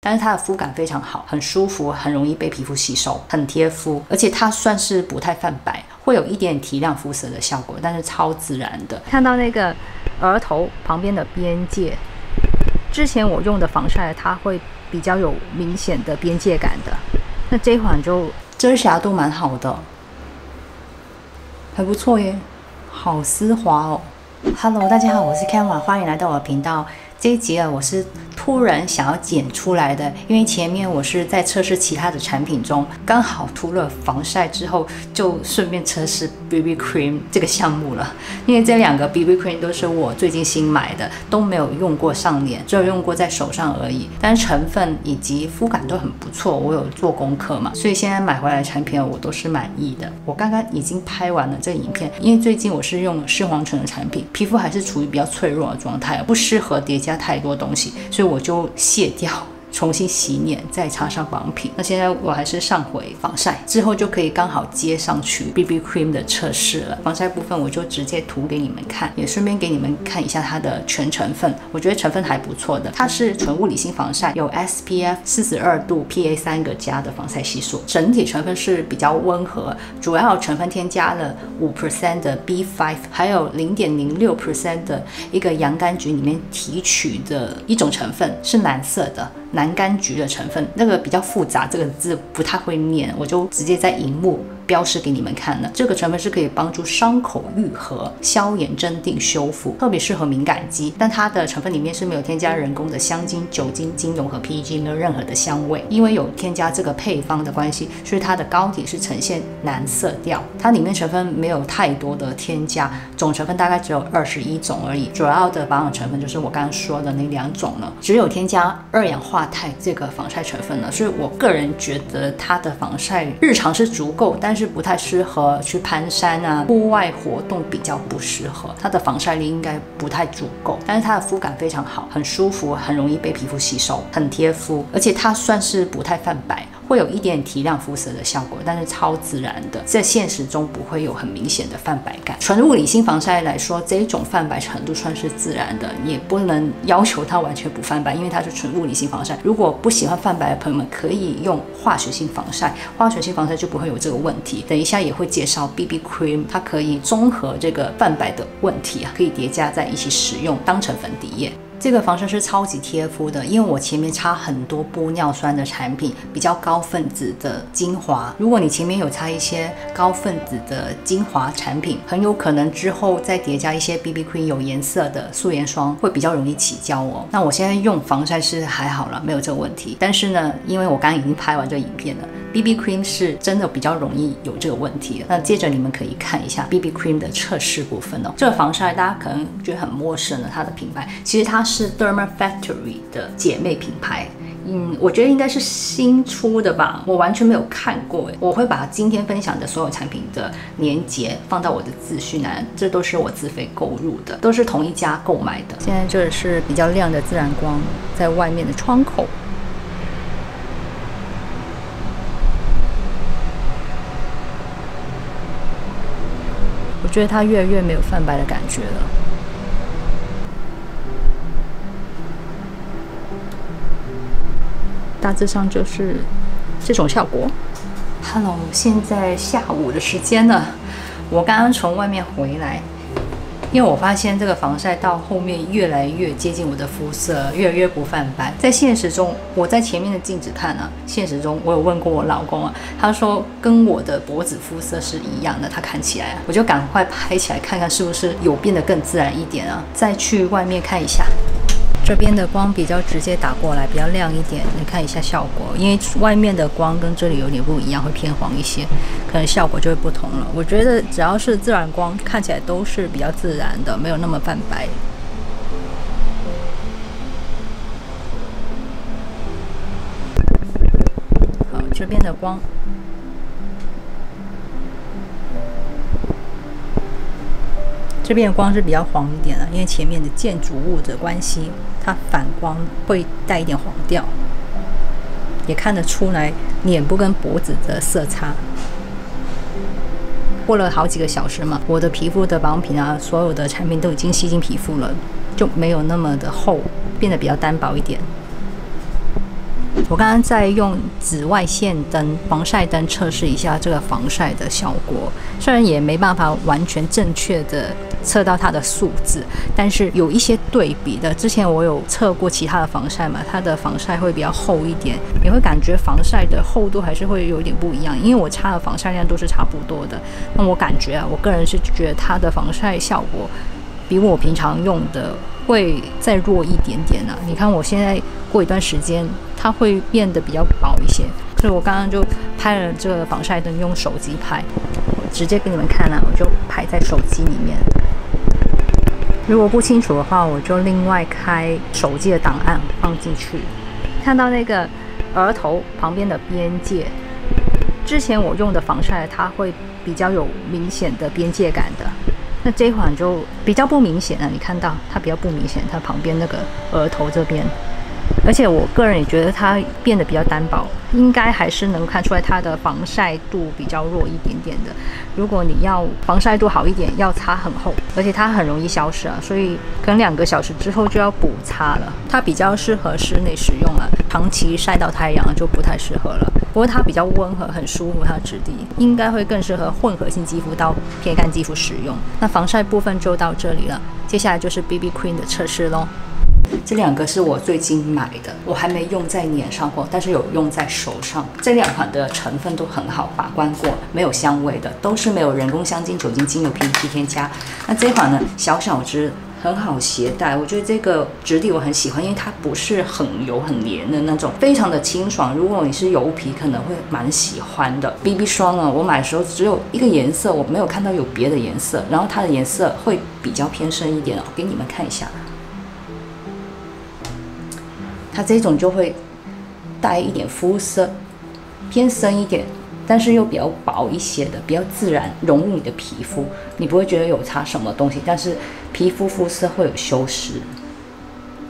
但是它的膚感非常好，很舒服，很容易被皮膚吸收，很貼膚，而且它算是不太泛白，会有一點提亮膚色的效果，但是超自然的。看到那個額頭旁邊的邊界，之前我用的防曬它會比較有明顯的邊界感的，那這一款就遮瑕度蠻好的，還不錯耶，好絲滑哦。Hello， 大家好，我是 Kenwa， 歡迎來到我的頻道。這一集我是突然想要剪出來的，因為前面我是在測試其他的產品中，剛好塗了防曬之後，就順便測試 BB Cream 這個項目了。因為這兩個 BB Cream 都是我最近新買的，都沒有用過上臉，只有用過在手上而已。但是成分以及膚感都很不錯，我有做功課嘛，所以現在買回來的產品我都是滿意的。我剛刚已經拍完了這個影片，因為最近我是用視黃醇的產品，皮膚還是處於比較脆弱的狀態，不適合疊加太多東西，所以我就卸掉，重新洗臉，再擦上保養品。那現在我還是上回防曬，之後就可以剛好接上去 BB Cream 的測試了。防曬部分我就直接涂給你們看，也順便給你們看一下它的全成分。我覺得成分還不錯的，它是纯物理性防曬，有 SPF 42度 PA 3個+的防曬係數，整體成分是比較溫和，主要成分添加了5% 的 B5， 還有0.06% 的一個洋甘菊裡面提取的一種成分，是藍色的南柑橘的成分，那個比較複雜，這個字不太會念，我就直接在熒幕標示給你們看了。這個成分是可以幫助傷口癒合、消炎、鎮定、修復，特別適合敏感肌。但它的成分裡面是沒有添加人工的香精、酒精、精油和 PEG， 没有任何的香味。因為有添加這個配方的關係，所以它的膏體是呈現藍色調。它裡面成分沒有太多的添加，總成分大概只有21種而已。主要的保養成分就是我剛剛說的那2種了，只有添加2氧化鈦這個防曬成分了。所以我個人覺得它的防曬日常是足夠，但是不太適合去攀山啊，戶外活動比較不適合。它的防曬力應該不太足夠，但是它的膚感非常好，很舒服，很容易被皮膚吸收，很貼膚，而且它算是不太泛白，會有一點提亮膚色的效果，但是超自然的，在現實中不會有很明顯的泛白感。純物理性防曬來說，這一種泛白程度算是自然的，也不能要求它完全不泛白，因為它是純物理性防曬。如果不喜歡泛白的朋友們，可以用化學性防曬，化學性防曬就不會有這個問題。等一下也會介紹 BB Cream， 它可以綜合這個泛白的問題啊，可以疊加在一起使用，當成粉底液。這個防曬是超級貼膚的，因為我前面擦很多玻尿酸的產品，比較高分子的精華。如果你前面有擦一些高分子的精華產品，很有可能之後再疊加一些 BB Cream 有顏色的素顏霜，會比較容易起膠哦。那我現在用防曬是還好了，沒有這個問題。但是呢，因為我剛剛已經拍完這個影片了， BB Cream 是真的比較容易有這個問題。那接着你們可以看一下 BB Cream 的測試部分哦。這個防曬大家可能覺得很陌生了，它的品牌其實它是 Dermafactory 的姐妹品牌。我覺得應該是新出的吧，我完全沒有看過。我會把今天分享的所有產品的連結放到我的資訊欄，這都是我自費購入的，都是同一家購買的。現在這是比較亮的自然光，在外面的窗口。我覺得它越来越沒有泛白的感覺了。大致上就是這種效果。Hello， 現在下午的時間了，我剛剛從外面回來，因為我發現這個防曬到後面越來越接近我的膚色，越來越不泛白。在現實中，我在前面的鏡子看啊，現實中我有問過我老公啊，他說跟我的脖子膚色是一樣的，他看起来啊，我就趕快拍起來看看是不是有變得更自然一點啊，再去外面看一下。這邊的光比較直接打過來，比較亮一點，你看一下效果。因為外面的光跟這裡有點不一樣，會偏黃一些，可能效果就會不同了。我覺得只要是自然光，看起來都是比較自然的，沒有那麼泛白。好，這邊的光。這邊的光是比較黃一點的，因為前面的建築物的關係，它反光會帶一點黃調，也看得出來臉部跟脖子的色差。過了好幾個小時嘛，我的皮膚的保養品啊，所有的產品都已經吸進皮膚了，就沒有那麼的厚，變得比較單薄一點。我剛剛在用紫外線燈、防曬燈測試一下這個防曬的效果，雖然也沒辦法完全正確的測到它的數字，但是有一些對比的。之前我有測過其他的防曬嘛，它的防曬會比較厚一點，你會感覺防曬的厚度還是會有點不一樣，因為我擦的防曬量都是差不多的。那我感覺啊，我個人是覺得它的防曬效果比我平常用的會再弱一點點啊。你看我現在過一段時間，它會變得比較薄一些。所以我刚剛就拍了這個防曬燈，用手機拍，我直接給你們看啊，我就拍在手機裡面。如果不清楚的話，我就另外開手機的檔案放進去。看到那個額頭旁邊的邊界，之前我用的防曬它會比較有明顯的邊界感的，那這一款就比較不明顯了。你看到它比較不明顯，它旁邊那個額頭這邊。而且我個人也覺得它變得比較單薄，應該還是能看出來它的防曬度比較弱一点點的。如果你要防曬度好一點，要擦很厚，而且它很容易消失啊，所以可能2個小時之後就要補擦了。它比較適合室內使用啊，長期曬到太陽就不太適合了。不過它比較溫和，很舒服，它的質地應該會更適合混合性肌膚到偏乾肌膚使用。那防曬部分就到這裡了，接下來就是 BB Cream 的測試咯。這2個是我最近買的，我還沒用在臉上過，但是有用在手上。這2款的成分都很好把關過，沒有香味的，都是沒有人工香精、酒精、精油、PET 添加。那這款呢，小小支，很好攜帶。我覺得這個質地我很喜歡，因為它不是很油很黏的那種，非常的清爽。如果你是油皮，可能會蠻喜歡的。BB 霜呢，我買的時候只有一個顏色，我沒有看到有別的顏色，然後它的顏色會比較偏深一點哦，給你們看一下。它這種就會帶一點膚色，偏深一點，但是又比較薄一些的，比較自然融入你的皮膚，你不會覺得有擦什麼東西，但是皮膚膚色會有修飾。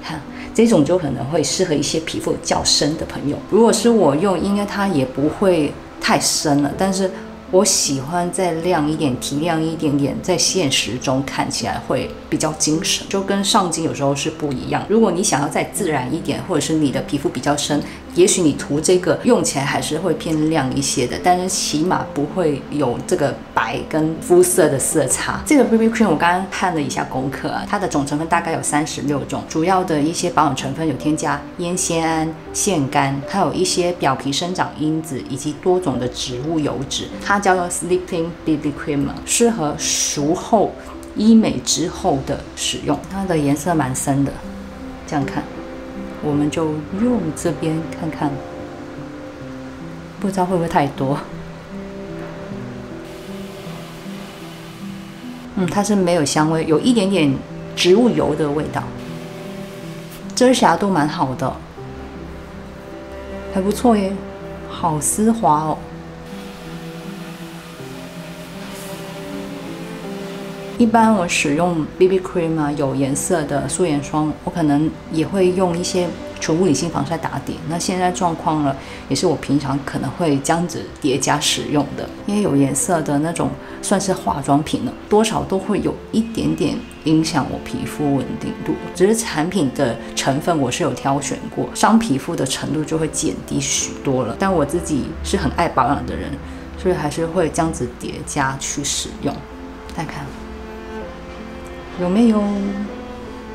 看這種就可能會適合一些皮膚較深的朋友。如果是我用，應該它也不會太深了，但是我喜歡再亮一點，提亮一點點，在現實中看起來會比較精神，就跟上鏡有時候是不一樣。如果你想要再自然一點，或者是你的皮膚比較深，也許你塗這個用起來還是會偏亮一些的，但是起碼不會有這個白跟膚色的色差。這個 BB Cream 我剛剛看了一下功課啊，它的總成分大概有36種，主要的一些保養成分有添加煙酰胺、腺苷，還有一些表皮生長因子以及多種的植物油脂。它叫做 Sleeping BB Cream， 適合熟後醫美之後的使用。它的顏色蠻深的，這樣看，我們就用這邊看看，不知道會不會太多。它是沒有香味，有一點點植物油的味道，遮瑕度蠻好的，還不錯耶，好絲滑哦。一般我使用 BB Cream 啊，有顏色的素顏霜，我可能也會用一些纯物理性防曬打底。那現在狀況呢，也是我平常可能會這樣子疊加使用的。因為有顏色的那種算是化妝品了，多少都會有一點點影響我皮膚穩定度。只是產品的成分我是有挑選過，傷皮膚的程度就會減低許多了。但我自己是很愛保養的人，所以還是會這樣子疊加去使用。大家看。有沒有？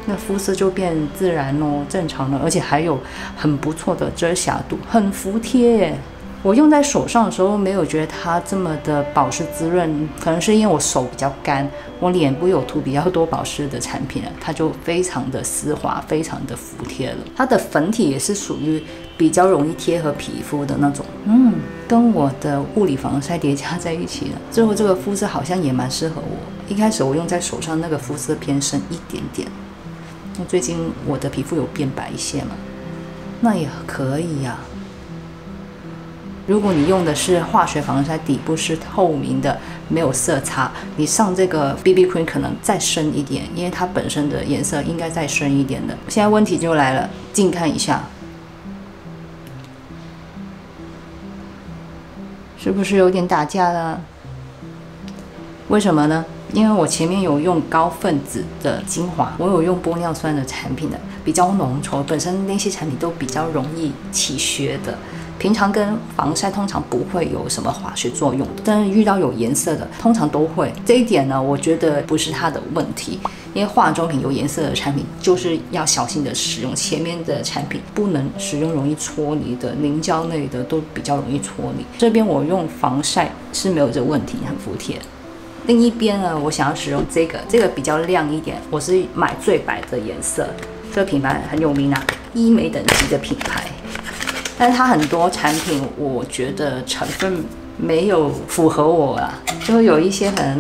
那膚色就變自然哦，正常了，而且還有很不錯的遮瑕度，很服帖耶。我用在手上的時候，沒有覺得它這麼的保濕滋潤，可能是因為我手比較乾，我臉部有塗比較多保濕的產品，它就非常的絲滑，非常的服帖了。它的粉體也是屬於比較容易貼合皮膚的那種，跟我的物理防曬疊加在一起了，最後這個膚色好像也蠻適合我。一開始我用在手上那個膚色偏深一點點，那最近我的皮膚有變白一些嘛，那也可以呀。如果你用的是化學防曬，底部是透明的，沒有色差，你上這個 BB Cream 可能再深一點，因為它本身的顏色應該再深一點的。現在問題就來了，近看一下，是不是有點打架了？為什麼呢？因為我前面有用高分子的精華，我有用玻尿酸的產品的，比較濃稠，本身那些產品都比較容易起屑的。平常跟防曬通常不會有什麼化學作用的，但是遇到有顏色的，通常都會。這一點呢，我覺得不是它的問題，因為化妝品有顏色的產品就是要小心的使用。前面的產品不能使用容易搓泥的，凝膠類的都比較容易搓泥。這邊我用防曬是沒有這個問題，很服帖。另一邊呢，我想要使用這個比較亮一點，我是買最白的顏色，這個品牌很有名啊，醫美等級的品牌。但是它很多產品，我覺得成分沒有符合我啊，就會有一些可能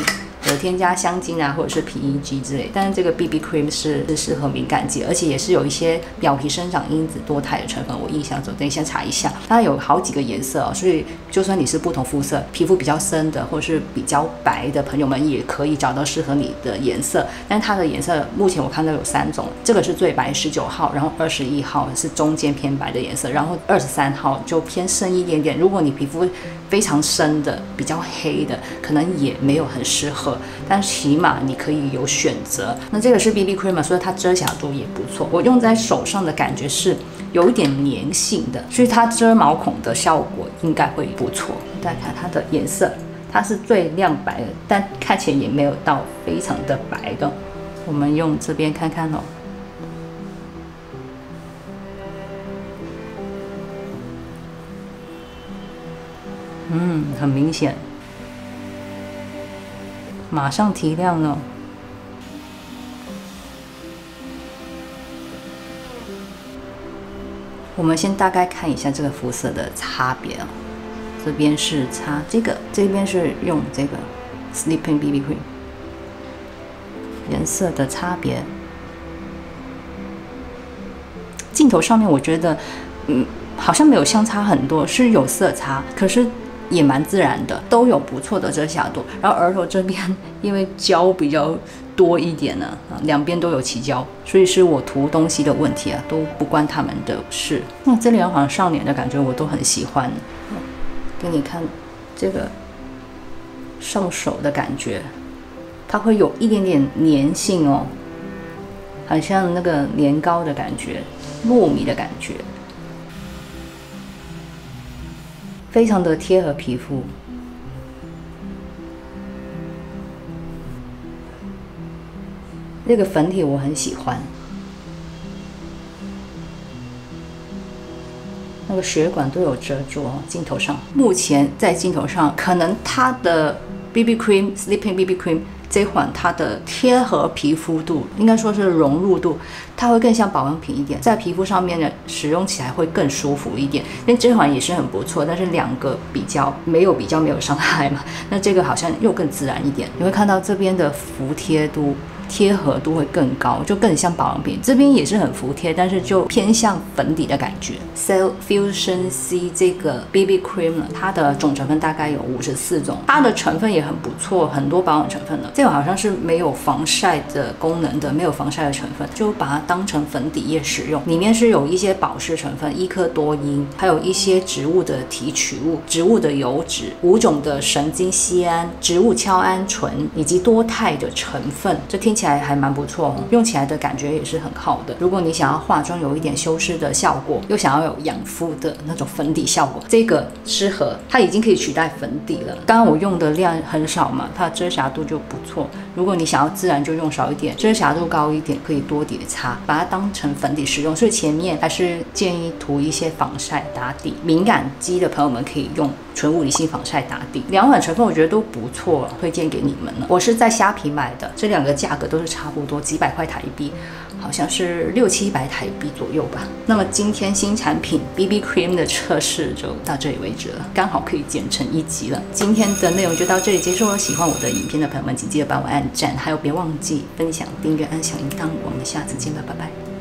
有添加香精啊，或者是 PEG 之類。但是這個 BB Cream 是適合敏感肌，而且也是有一些表皮生長因子多肽的成分。我印象中，等一下查一下，它有好幾個顏色哦，所以就算你是不同膚色，皮膚比較深的或是比較白的朋友們，也可以找到適合你的颜色。但它的顏色目前我看到有3種，這個是最白19號，然後21號是中間偏白的顏色，然後23號就偏深一點點。如果你皮膚非常深的、比較黑的，可能也没有很適合，但起碼你可以有選擇。那這個是 BB Cream， 所以它遮瑕度也不錯。我用在手上的感覺是有一點粘性的，所以它遮毛孔的效果應該會不錯。再看它的顏色，它是最亮白的，但看起來也沒有到非常的白的。我們用這邊看看哦。很明顯，馬上提亮了。我們先大概看一下這個膚色的差別哦。這邊是擦這個，這邊是用這個 Sleeping BB Cream， 顏色的差別。鏡頭上面我覺得，好像沒有相差很多，是有色差，可是也蠻自然的，都有不錯的遮瑕度。然後額頭這邊因為膠比較多一點呢，兩邊都有起膠，所以是我塗東西的問題啊，都不關他們的事。那這裡好像上臉的感覺我都很喜歡。給你看這個上手的感覺，它會有一點點粘性哦，很像那個年糕的感覺，糯米的感覺。非常的貼合皮膚，這個粉體我很喜歡，那個血管都有遮住哦。鏡頭上，目前在鏡頭上，可能它的 BB Cream Sleeping BB Cream 這款它的貼合皮膚度，應該說是融入度，它會更像保養品一點，在皮膚上面呢使用起來會更舒服一點。那這款也是很不錯，但是兩個比較沒有傷害嘛，那這個好像又更自然一點。你會看到這邊的服帖度、貼合度會更高，就更像保養品。這邊也是很服帖，但是就偏向粉底的感覺。Cell Fusion C 這個 BB Cream 呢，它的總成分大概有54種，它的成分也很不錯，很多保養成分呢。這個好像是沒有防曬的功能的，沒有防曬的成分，就把它當成粉底液使用。裡面是有一些保濕成分，伊克多因，還有一些植物的提取物、植物的油脂、5種的神经酰胺、植物鞘氨醇以及多肽的成分。这听起来還蠻不錯哦，用起來的感覺也是很好的。如果你想要化妝有一點修飾的效果，又想要有養膚的那種粉底效果，這個適合，它已經可以取代粉底了。剛剛我用的量很少嘛，它的遮瑕度就不錯。如果你想要自然，就用少一點，遮瑕度高一點，可以多疊擦，把它當成粉底使用。所以前面還是建議塗一些防曬打底。敏感肌的朋友們可以用純物理性防曬打底。兩款成分我覺得都不錯，推薦給你們了。我是在蝦皮買的，這兩個價格都是差不多幾百塊台幣，好像是600-700台幣左右吧。那麼今天新產品 BB Cream 的測試就到這裡為止了，剛好可以剪成一集了。今天的內容就到這裡結束了。喜歡我的影片的朋友們，請記得幫我按讚，還有別忘記分享、訂閱、按小鈴鐺。我們下次見了，拜拜。